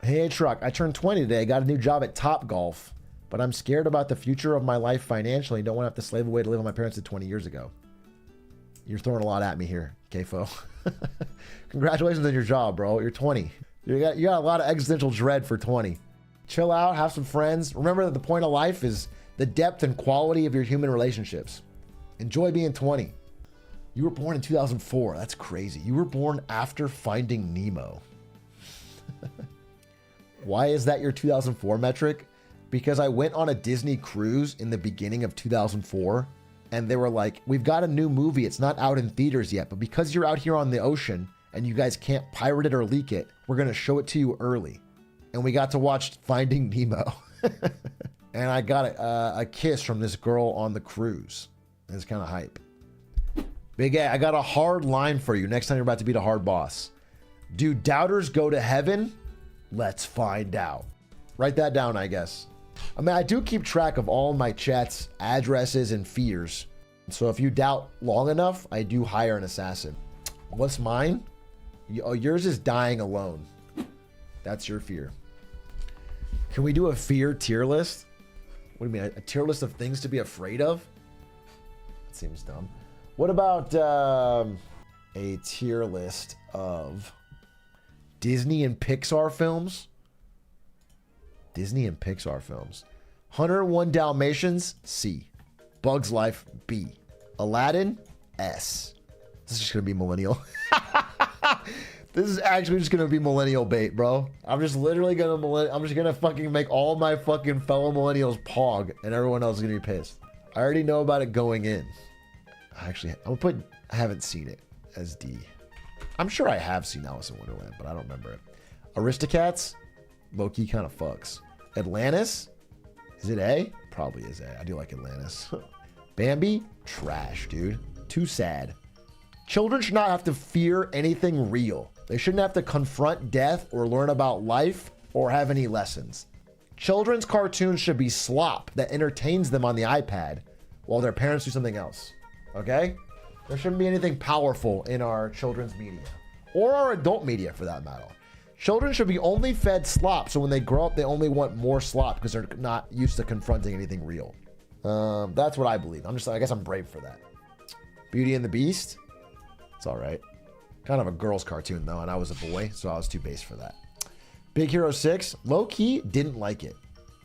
Hey, Atrioc, I turned 20 today. I got a new job at Top Golf, but I'm scared about the future of my life financially. Don't want to have to slave away to live with my parents did 20 years ago. You're throwing a lot at me here, Kfo. Congratulations on your job, bro. You're 20. You got a lot of existential dread for 20. Chill out, have some friends. Remember that the point of life is the depth and quality of your human relationships. Enjoy being 20. You were born in 2004. That's crazy. You were born after Finding Nemo. Why is that your 2004 metric? Because I went on a Disney cruise in the beginning of 2004, and they were like, we've got a new movie. It's not out in theaters yet, but because you're out here on the ocean and you guys can't pirate it or leak it, we're going to show it to you early. And we got to watch Finding Nemo. And I got a kiss from this girl on the cruise. It's kind of hype. Big A, I got a hard line for you next time you're about to beat a hard boss. Do doubters go to heaven? Let's find out. Write that down, I guess. I mean, I do keep track of all my chat's addresses and fears. So if you doubt long enough, I do hire an assassin. What's mine? Oh, yours is dying alone. That's your fear. Can we do a fear tier list? What do you mean? A tier list of things to be afraid of? That seems dumb. What about a tier list of Disney and Pixar films? Disney and Pixar films. 101 Dalmatians, C. Bug's Life, B. Aladdin, S. This is just going to be millennial. This is actually just going to be millennial bait, bro. I'm just literally going to I'm just going to fucking make all my fucking fellow millennials pog and everyone else is going to be pissed. I already know about it going in. Actually, I'm going to put I haven't seen it as D. I'm sure I have seen Alice in Wonderland, but I don't remember it. Aristocats, low-key kind of fucks. Atlantis, is it A? Probably is A. I do like Atlantis. Bambi, trash, dude. Too sad. Children should not have to fear anything real. They shouldn't have to confront death or learn about life or have any lessons. Children's cartoons should be slop that entertains them on the iPad while their parents do something else. Okay? There shouldn't be anything powerful in our children's media or our adult media for that matter. Children should be only fed slop, so when they grow up, they only want more slop because they're not used to confronting anything real. That's what I believe. I guess I'm brave for that. Beauty and the Beast. It's all right. Kind of a girl's cartoon, though, and I was a boy, so I was too base for that. Big Hero 6. Low-key, didn't like it.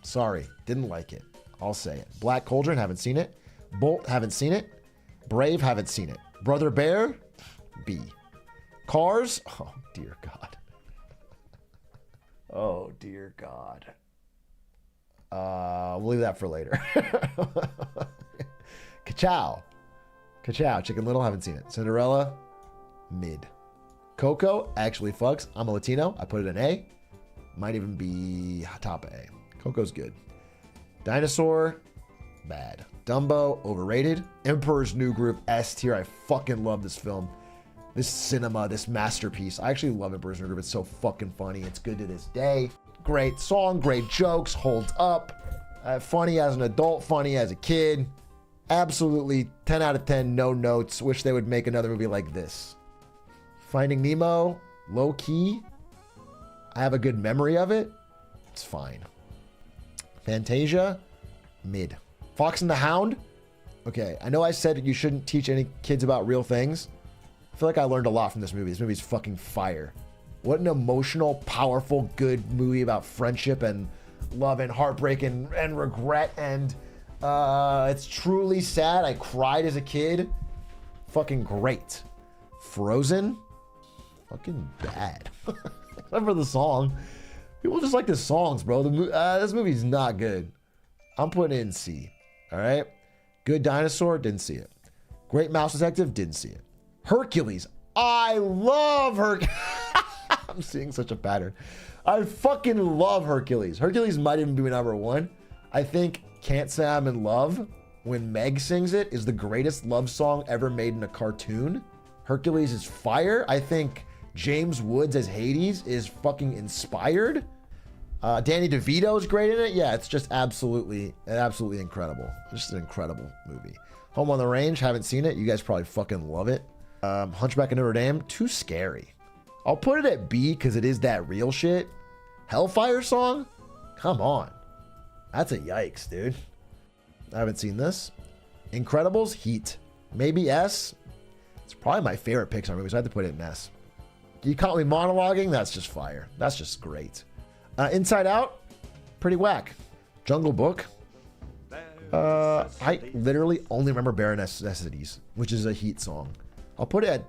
Sorry, didn't like it. I'll say it. Black Cauldron, haven't seen it. Bolt, haven't seen it. Brave, haven't seen it. Brother Bear, B. Cars, oh, dear God. Oh, dear God. We'll leave that for later. Ka-chow. Ka-chow. Chicken Little, haven't seen it. Cinderella, mid. Coco, actually fucks. I'm a Latino. I put it in A. Might even be top A. Coco's good. Dinosaur, bad. Dumbo, overrated. Emperor's New Groove, S tier. I fucking love this film. This cinema, this masterpiece. I actually love Emperor's New Groove. It's so fucking funny. It's good to this day. Great song, great jokes, holds up. Funny as an adult, funny as a kid. Absolutely 10 out of 10, no notes. Wish they would make another movie like this. Finding Nemo, low key. I have a good memory of it. It's fine. Fantasia, mid. Fox and the Hound. Okay, I know I said you shouldn't teach any kids about real things. I feel like I learned a lot from this movie. This movie's fucking fire. What an emotional, powerful, good movie about friendship and love and heartbreak and regret. And it's truly sad. I cried as a kid. Fucking great. Frozen. Fucking bad. Except for the song. People just like the songs, bro. This movie's not good. I'm putting it in C. All right. Good Dinosaur. Didn't see it. Great Mouse Detective. Didn't see it. Hercules. I love Hercules. I'm seeing such a pattern. I fucking love Hercules. Hercules might even be my number one. I think Can't Say I'm in Love, when Meg sings it, is the greatest love song ever made in a cartoon. Hercules is fire. I think James Woods as Hades is fucking inspired. Danny DeVito is great in it. Yeah, it's just absolutely incredible. Just an incredible movie. Home on the Range, haven't seen it. You guys probably fucking love it. Hunchback of Notre Dame, too scary. I'll put it at B because it is that real shit. Hellfire song? Come on. That's a yikes, dude. I haven't seen this. Incredibles, Heat. Maybe S. It's probably my favorite Pixar movie, so I had to put it in S. You caught me monologuing? That's just fire. That's just great. Inside Out? Pretty whack. Jungle Book? I literally only remember Bare Necessities, which is a Heat song. I'll put it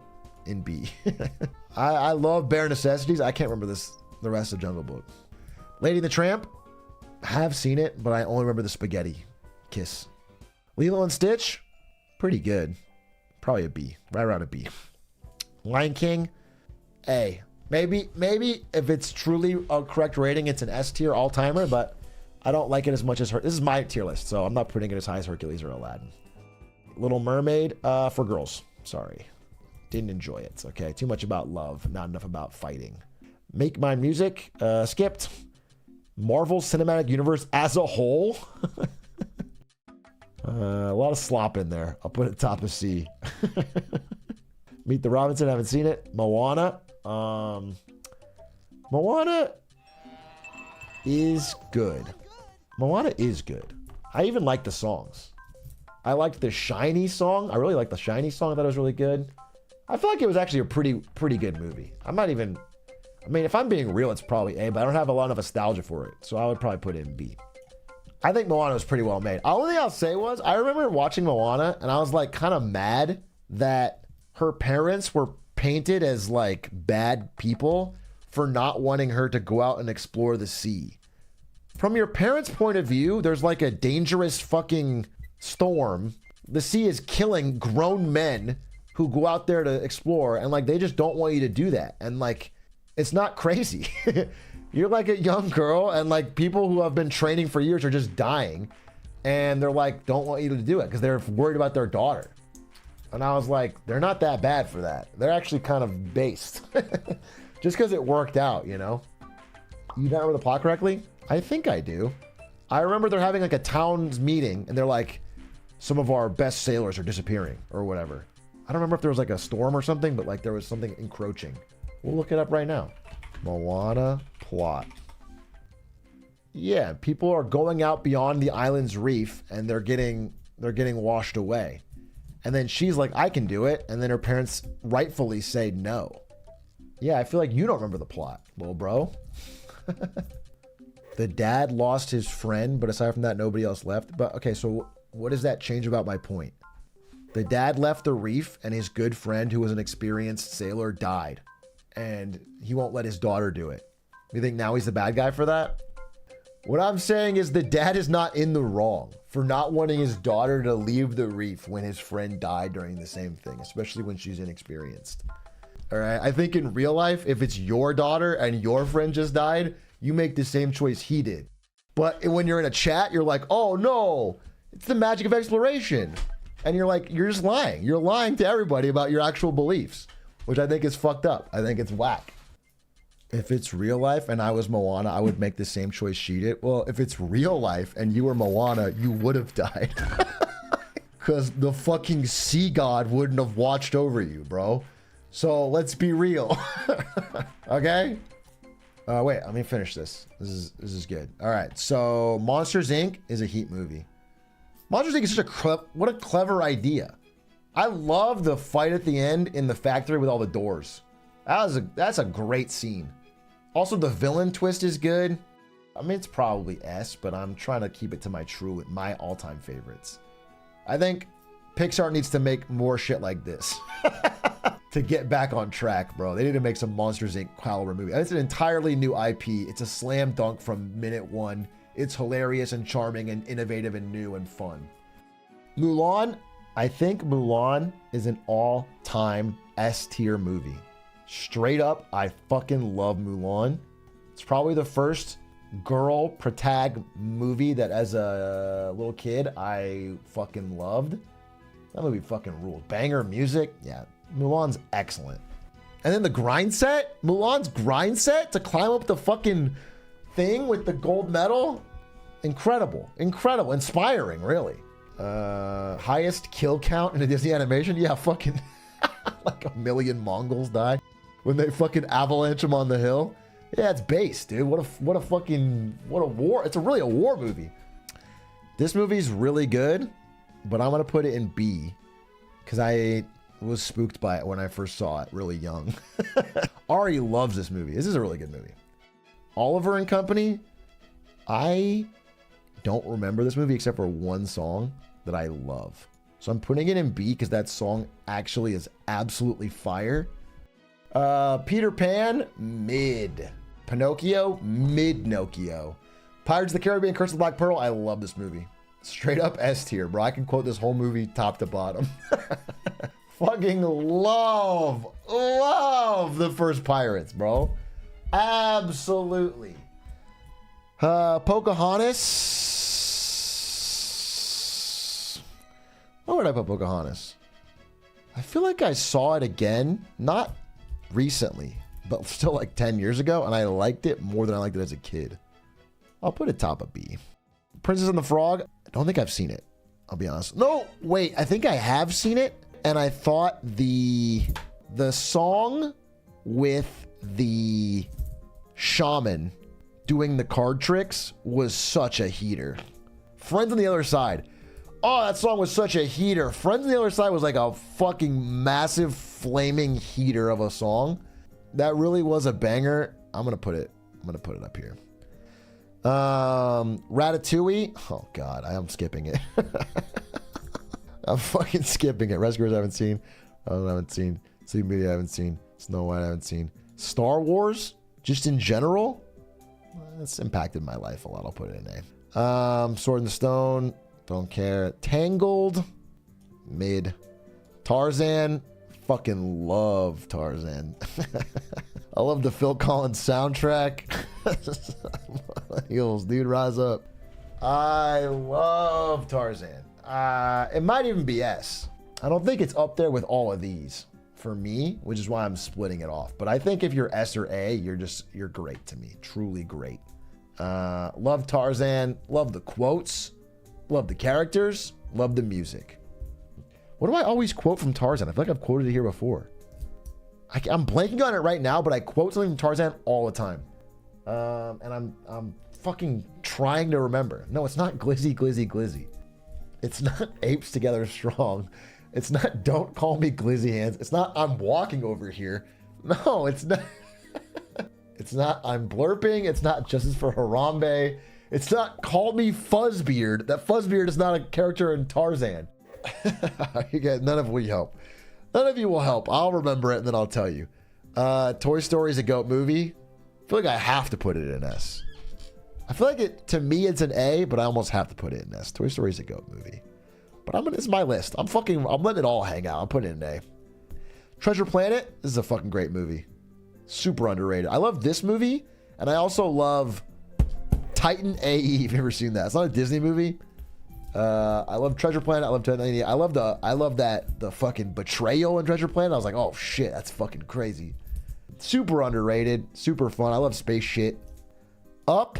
in B. I love Bare Necessities. I can't remember the rest of Jungle Book. Lady and the Tramp? Have seen it, but I only remember the spaghetti kiss. Lilo and Stitch? Pretty good. Probably a B. Right around a B. Lion King? A. Maybe if it's truly a correct rating, it's an S tier all-timer, but I don't like it as much as her. This is my tier list, so I'm not putting it as high as Hercules or Aladdin. Little Mermaid, for girls. Sorry. Didn't enjoy it. Okay. Too much about love, not enough about fighting. Make Mine Music, skipped. Marvel Cinematic Universe as a whole. A lot of slop in there. I'll put it top of C. Meet the Robinson, haven't seen it. Moana. Moana is good. Moana is good. I even like the songs. I liked the Shiny song. I really liked the Shiny song. I thought it was really good. I feel like it was actually a pretty good movie. I mean, if I'm being real, it's probably A, but I don't have a lot of nostalgia for it, so I would probably put it in B. I think Moana was pretty well made. The only thing I'll say was, I remember watching Moana, and I was like kind of mad that her parents were painted as like bad people for not wanting her to go out and explore the sea. From your parents' point of view, there's like a dangerous fucking storm. The sea is killing grown men who go out there to explore, and like they just don't want you to do that. And like, it's not crazy. You're like a young girl, and like people who have been training for years are just dying, and they're like, don't want you to do it because they're worried about their daughter. And I was like, they're not that bad for that. They're actually kind of based. Just because it worked out, you know? You don't remember the plot correctly? I think I do. I remember they're having like a town's meeting, and they're like, some of our best sailors are disappearing, or whatever. I don't remember if there was like a storm or something, but like there was something encroaching. We'll look it up right now. Moana plot. Yeah, people are going out beyond the island's reef, and they're getting washed away. And then she's like, I can do it. And then her parents rightfully say no. Yeah, I feel like you don't remember the plot, little bro. The dad lost his friend, but aside from that, nobody else left. But okay, so what does that change about my point? The dad left the reef, and his good friend, who was an experienced sailor, died. And he won't let his daughter do it. You think now he's the bad guy for that? What I'm saying is the dad is not in the wrong for not wanting his daughter to leave the reef when his friend died during the same thing, especially when she's inexperienced. All right. I think in real life, if it's your daughter and your friend just died, you make the same choice he did. But when you're in a chat, you're like, oh no, it's the magic of exploration. And you're like, you're just lying. You're lying to everybody about your actual beliefs, which I think is fucked up. I think it's whack. If it's real life and I was Moana, I would make the same choice she did. Well, if it's real life and you were Moana, you would have died. Because the fucking sea god wouldn't have watched over you, bro. So let's be real. Okay? Wait, let me finish this. This is good. All right. So Monsters, Inc. is a Heat movie. Monsters, Inc. is such what a clever idea. I love the fight at the end in the factory with all the doors. That's a great scene. Also, the villain twist is good. I mean, it's probably S, but I'm trying to keep it to my all-time favorites. I think Pixar needs to make more shit like this to get back on track, bro. They need to make some Monsters, Inc. caliber movie. It's an entirely new IP. It's a slam dunk from minute one. It's hilarious and charming and innovative and new and fun. Mulan, I think Mulan is an all-time S tier movie. Straight up, I fucking love Mulan. It's probably the first girl protag movie that as a little kid I fucking loved. That movie fucking ruled. Banger music. Yeah, Mulan's excellent. And then the grind set, Mulan's grind set to climb up the fucking thing with the gold medal. Incredible. Incredible. Inspiring, really. Highest kill count in a Disney animation? Yeah, fucking like 1 million Mongols die when they fucking avalanche them on the hill. Yeah, it's based, dude. What a war. It's really a war movie. This movie's really good, but I'm gonna put it in B because I was spooked by it when I first saw it, really young. Ari loves this movie. This is a really good movie. Oliver and Company. I don't remember this movie except for one song that I love. So I'm putting it in B because that song actually is absolutely fire. Peter Pan, mid. Pinocchio, mid-Nocchio. Pirates of the Caribbean, Curse of the Black Pearl, I love this movie. Straight up S tier, bro. I can quote this whole movie top to bottom. Fucking love the first Pirates, bro. Absolutely. Pocahontas. Where would I put Pocahontas? I feel like I saw it again, not recently, but still like 10 years ago, and I liked it more than I liked it as a kid. I'll put it top of B. Princess and the Frog. I don't think I've seen it. I'll be honest. No, wait. I think I have seen it, and I thought the song with the shaman doing the card tricks was such a heater. Friends on the Other Side. Oh, that song was such a heater. Friends on the Other Side was like a fucking massive flaming heater of a song. That really was a banger. I'm gonna put it up here. Ratatouille. Oh God, I am skipping it. I'm fucking skipping it. Rescuers I haven't seen. I haven't seen. Sleeping Beauty I haven't seen. Snow White I haven't seen. Star Wars, just in general, it's impacted my life a lot. I'll put it in A. Sword in the Stone. Don't care. Tangled, mid. Tarzan, fucking love Tarzan. I love the Phil Collins soundtrack. Heels, dude, rise up. I love Tarzan. It might even be S. I don't think it's up there with all of these for me, which is why I'm splitting it off. But I think if you're S or A, you're great to me. Truly great. Love Tarzan. Love the quotes. Love the characters. Love the music. What do I always quote from Tarzan? I feel like I've quoted it here before. I'm blanking on it right now, but I quote something from Tarzan all the time. And I'm fucking trying to remember. No, it's not glizzy, glizzy, glizzy. It's not apes together strong. It's not don't call me glizzy hands. It's not I'm walking over here. No, it's not. It's not I'm blurping. It's not justice for Harambe. It's not call me Fuzzbeard. That Fuzzbeard is not a character in Tarzan. You get none of you help. None of you will help. I'll remember it and then I'll tell you. Toy Story is a GOAT movie. I feel like I have to put it in S. I feel like to me it's an A, but I almost have to put it in S. Toy Story is a GOAT movie. But it's my list. I'm letting it all hang out. I'm putting it in A. Treasure Planet. This is a fucking great movie. Super underrated. I love this movie, and I also love Titan AE. If you've ever seen that, it's not a Disney movie. I love Treasure Planet. I love Titan AE. I love the fucking betrayal in Treasure Planet. I was like, oh shit, that's fucking crazy. Super underrated. Super fun. I love space shit. Up.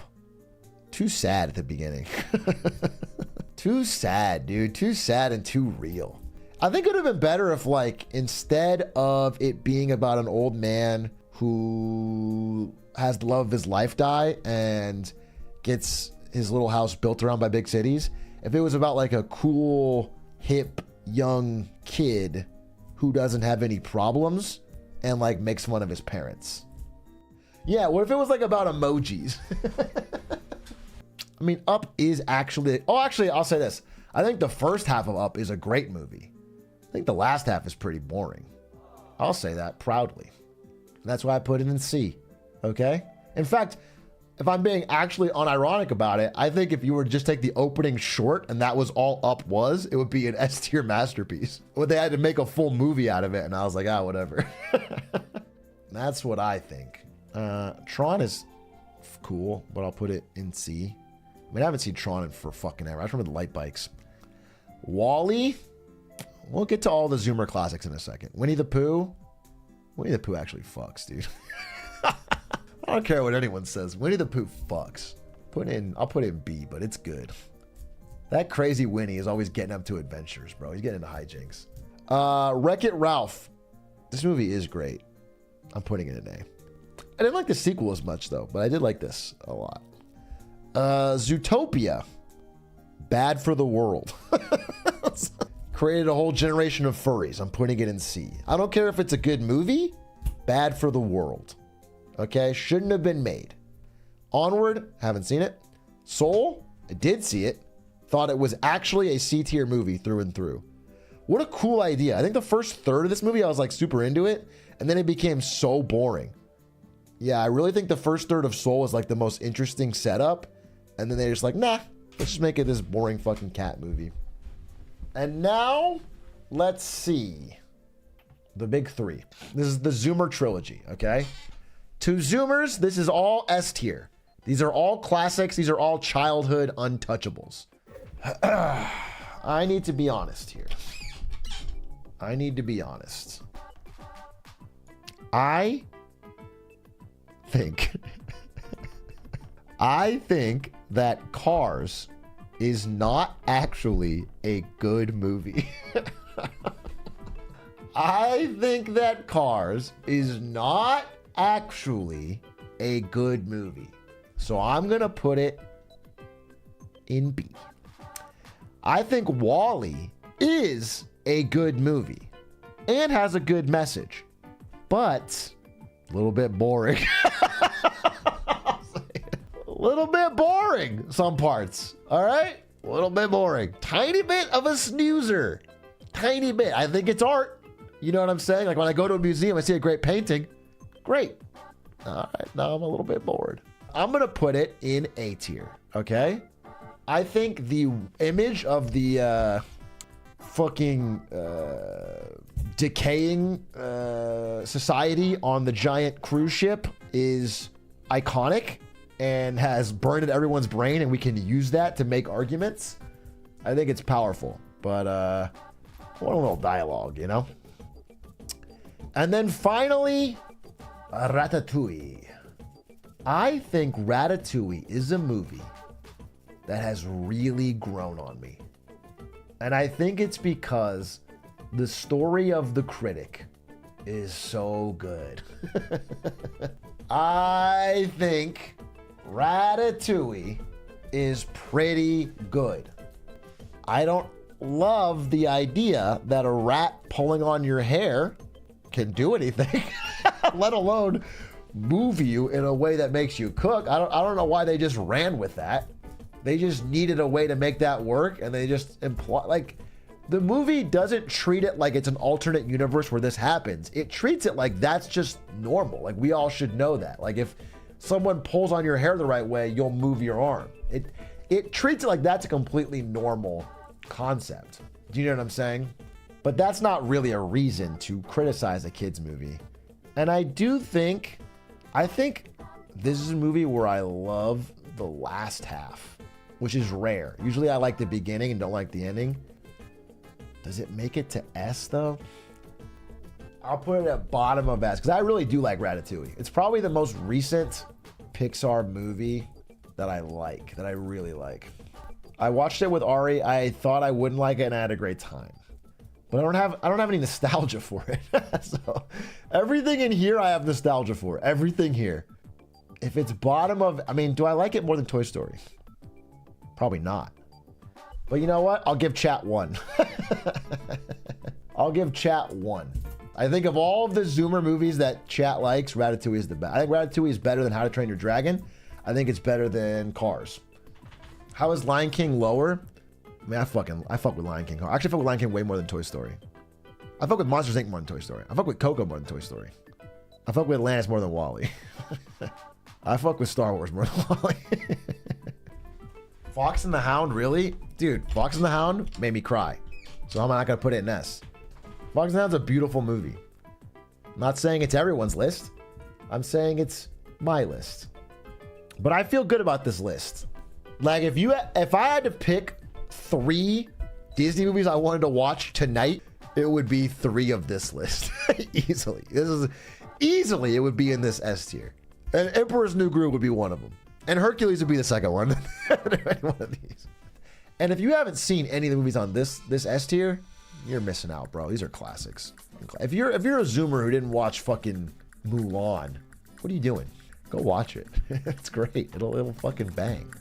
Too sad at the beginning. Too sad, dude. Too sad and too real. I think it would have been better if, like, instead of it being about an old man who has the love of his life die and gets his little house built around by big cities, if it was about like a cool, hip, young kid who doesn't have any problems and like makes fun of his parents. Yeah, what if it was like about emojis? I mean, Up is actually... Oh, actually, I'll say this. I think the first half of Up is a great movie. I think the last half is pretty boring. I'll say that proudly. And that's why I put it in C. Okay? In fact, if I'm being actually unironic about it, I think if you were to just take the opening short and that was all Up was, it would be an S tier masterpiece. But they had to make a full movie out of it, and I was like, whatever. That's what I think. Tron is cool, but I'll put it in C. I mean, I haven't seen Tron in for fucking ever. I just remember the light bikes. Wall-E? We'll get to all the Zoomer classics in a second. Winnie the Pooh? Winnie the Pooh actually fucks, dude. I don't care what anyone says. Winnie the Pooh fucks. I'll put it in B, but it's good. That crazy Winnie is always getting up to adventures, bro. He's getting into hijinks. Wreck-It Ralph. This movie is great. I'm putting it in A. I didn't like the sequel as much though, but I did like this a lot. Zootopia, bad for the world. Created a whole generation of furries. I'm putting it in C. I don't care if it's a good movie, bad for the world. Okay, shouldn't have been made. Onward, haven't seen it. Soul, I did see it. Thought it was actually a C tier movie through and through. What a cool idea. I think the first third of this movie, I was like super into it, and then it became so boring. Yeah, I really think the first third of Soul is like the most interesting setup, and then they're just like, nah, let's just make it this boring fucking cat movie. And now, let's see. The big three. This is the Zoomer trilogy, okay? To Zoomers, this is all S tier. These are all classics. These are all childhood untouchables. I need to be honest here. I need to be honest. I think that Cars is not actually a good movie. I think that Cars is not actually a good movie. So I'm going to put it in B. I think WALL-E is a good movie and has a good message, but a little bit boring. A little bit boring, some parts. All right? A little bit boring. Tiny bit of a snoozer. Tiny bit. I think it's art. You know what I'm saying? Like when I go to a museum, I see a great painting. Great. All right, now I'm a little bit bored. I'm going to put it in A tier, okay? I think the image of the fucking decaying society on the giant cruise ship is iconic and has burned into everyone's brain, and we can use that to make arguments. I think it's powerful, but what a little dialogue, you know? And then finally, Ratatouille. I think Ratatouille is a movie that has really grown on me. And I think it's because the story of the critic is so good. I think Ratatouille is pretty good. I don't love the idea that a rat pulling on your hair can do anything, let alone move you in a way that makes you cook. I don't know why they just ran with that. They just needed a way to make that work, and they just imply, like, the movie doesn't treat it like it's an alternate universe where this happens. It treats it like that's just normal. Like, we all should know that. Like, if someone pulls on your hair the right way, you'll move your arm. It treats it like that's a completely normal concept. Do you know what I'm saying? But that's not really a reason to criticize a kid's movie. And I think this is a movie where I love the last half, which is rare. Usually I like the beginning and don't like the ending. Does it make it to S though? I'll put it at bottom of S because I really do like Ratatouille. It's probably the most recent Pixar movie that I like, that I really like. I watched it with Ari. I thought I wouldn't like it, and I had a great time. But I don't have any nostalgia for it. So everything in here I have nostalgia for. Everything here. If it's bottom of, I mean, do I like it more than Toy Story? Probably not. But you know what? I'll give chat 1. I'll give chat 1. I think of all of the Zoomer movies that chat likes, Ratatouille is the best. I think Ratatouille is better than How to Train Your Dragon. I think it's better than Cars. How is Lion King lower? I mean, I fuck with Lion King. I actually fuck with Lion King way more than Toy Story. I fuck with Monsters Inc. more than Toy Story. I fuck with Coco more than Toy Story. I fuck with Atlantis more than WALL-E. I fuck with Star Wars more than WALL-E. Fox and the Hound, really? Dude, Fox and the Hound made me cry. So I'm not going to put it in S. Fox and the Hound's a beautiful movie. I'm not saying it's everyone's list. I'm saying it's my list. But I feel good about this list. Like, if I had to pick 3 Disney movies I wanted to watch tonight, it would be 3 of this list. Easily. Easily it would be in this S tier. And Emperor's New Groove would be one of them. And Hercules would be the second one. One of these. And if you haven't seen any of the movies on this S tier, you're missing out, bro. These are classics. If you're a Zoomer who didn't watch fucking Mulan What are you doing? Go watch it. It's great. It'll fucking bang.